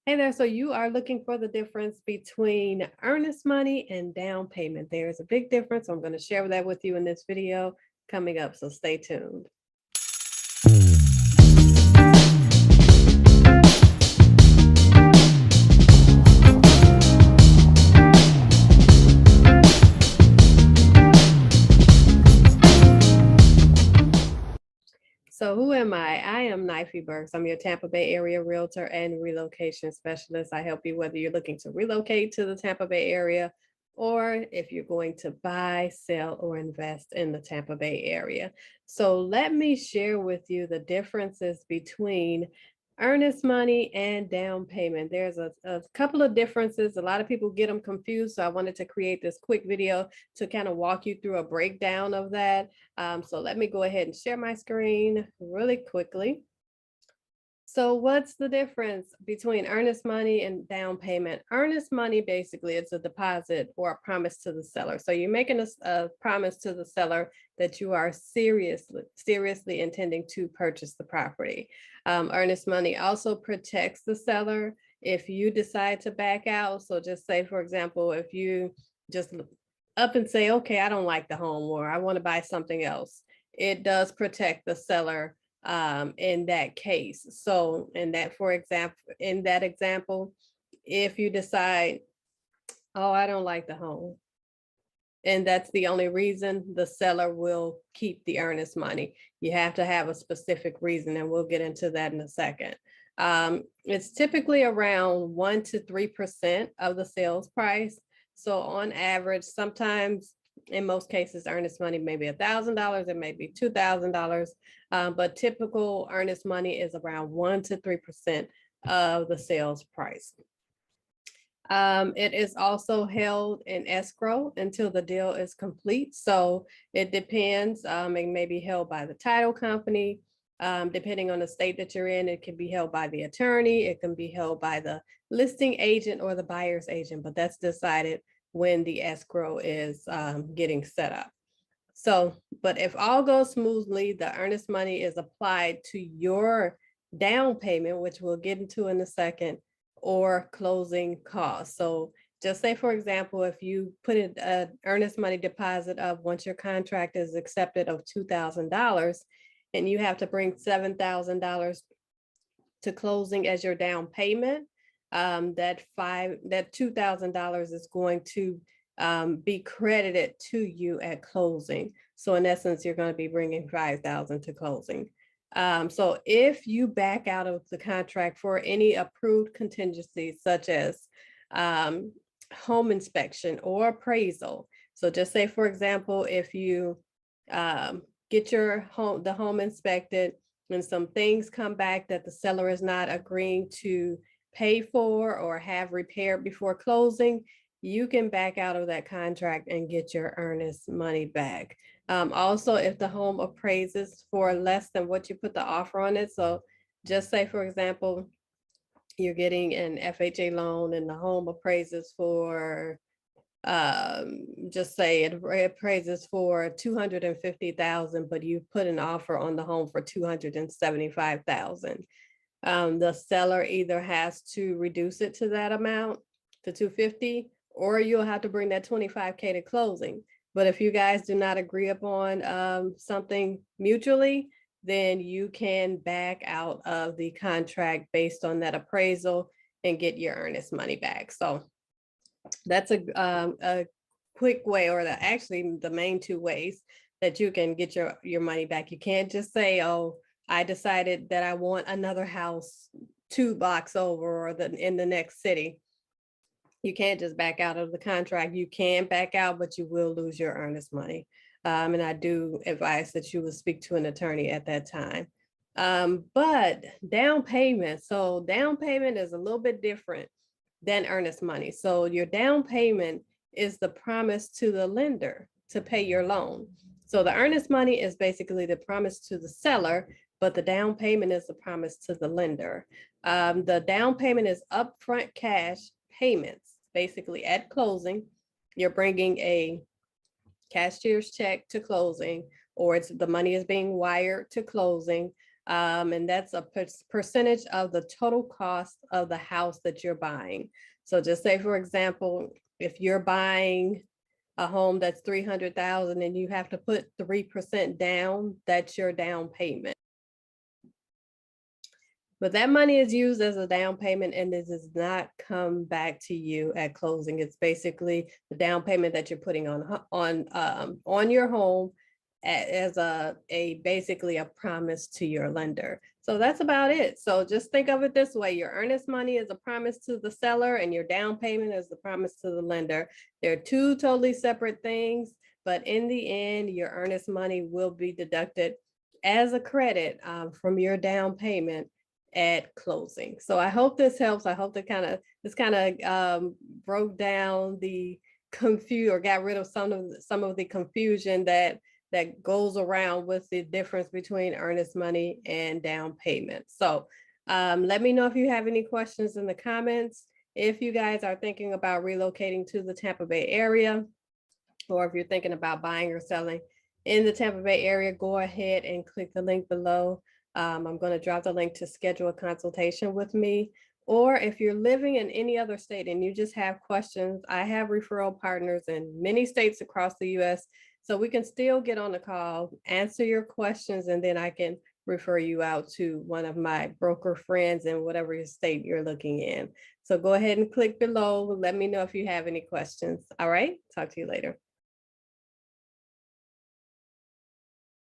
Hey there, so you are looking for the difference between earnest money and down payment. There's a big difference. I'm going to share that with you in this video coming up, so stay tuned. So who am I? I am Knifie Burks. I'm your Tampa Bay area realtor and relocation specialist. I help you whether you're looking to relocate to the Tampa Bay area or if you're going to buy, sell, or invest in the Tampa Bay area. So let me share with you the differences between earnest money and down payment. There's a couple of differences. A lot of people get them confused. So I wanted to create this quick video to kind of walk you through a breakdown of that. So let me go ahead and share my screen really quickly. So what's the difference between earnest money and down payment? Earnest money, basically, it's a deposit or a promise to the seller. So you're making a promise to the seller that you are seriously intending to purchase the property. Earnest money also protects the seller if you decide to back out. So just say, for example, if you just up and say, okay, I don't like the home or I want to buy something else, it does protect the seller in that case. So in that example, if you decide, oh, I don't like the home, and that's the only reason, the seller will keep the earnest money. You have to have a specific reason, and we'll get into that in a second. It's typically around 1 to 3% of the sales price. So on average, sometimes in most cases, earnest money may be $1,000, it may be $2,000, but typical earnest money is around 1 to 3% of the sales price. It is also held in escrow until the deal is complete. So it depends. It may be held by the title company. Depending on the state that you're in, it can be held by the attorney. It can be held by the listing agent or the buyer's agent, but that's decided when the escrow is getting set up. So, but if all goes smoothly, the earnest money is applied to your down payment, which we'll get into in a second, or closing costs. So just say, for example, if you put in an earnest money deposit of, once your contract is accepted, of $2,000, and you have to bring $7,000 to closing as your down payment, that $2,000 is going to be credited to you at closing. So in essence, you're going to be bringing $5,000 to closing. So if you back out of the contract for any approved contingencies, such as home inspection or appraisal. So just say, for example, if you get the home inspected and some things come back that the seller is not agreeing to pay for or have repaired before closing, you can back out of that contract and get your earnest money back. Also, if the home appraises for less than what you put the offer on it, so just say, for example, you're getting an FHA loan and the home appraises for, just say it appraises for 250,000, but you put an offer on the home for 275,000. The seller either has to reduce it to that amount, to 250, or you'll have to bring that 25K to closing. But if you guys do not agree upon something mutually, then you can back out of the contract based on that appraisal and get your earnest money back. So that's a quick way, or actually the main two ways that you can get your money back. You can't just say, oh, I decided that I want another house 2 blocks over or in the next city. You can't just back out of the contract. You can back out, but you will lose your earnest money. And I do advise that you will speak to an attorney at that time. But down payment. So down payment is a little bit different than earnest money. So your down payment is the promise to the lender to pay your loan. So the earnest money is basically the promise to the seller, but the down payment is the promise to the lender. The down payment is upfront cash payments, basically at closing. You're bringing a cashier's check to closing, or the money is being wired to closing. And that's a percentage of the total cost of the house that you're buying. So just say, for example, if you're buying a home that's 300,000 and you have to put 3% down, that's your down payment. But that money is used as a down payment and it does not come back to you at closing. It's basically the down payment that you're putting on your home as basically a promise to your lender. So that's about it. So just think of it this way. Your earnest money is a promise to the seller and your down payment is the promise to the lender. They're two totally separate things, but in the end, your earnest money will be deducted as a credit from your down payment at closing. So I hope this helps. I hope that this kind of broke down the got rid of some of the confusion that goes around with the difference between earnest money and down payment. So let me know if you have any questions in the comments. If you guys are thinking about relocating to the Tampa Bay area, or if you're thinking about buying or selling in the Tampa Bay area, go ahead and click the link below. I'm going to drop the link to schedule a consultation with me. Or if you're living in any other state and you just have questions, I have referral partners in many states across the US. So we can still get on the call, answer your questions, and then I can refer you out to one of my broker friends in whatever state you're looking in. So go ahead and click below. Let me know if you have any questions. All right, talk to you later.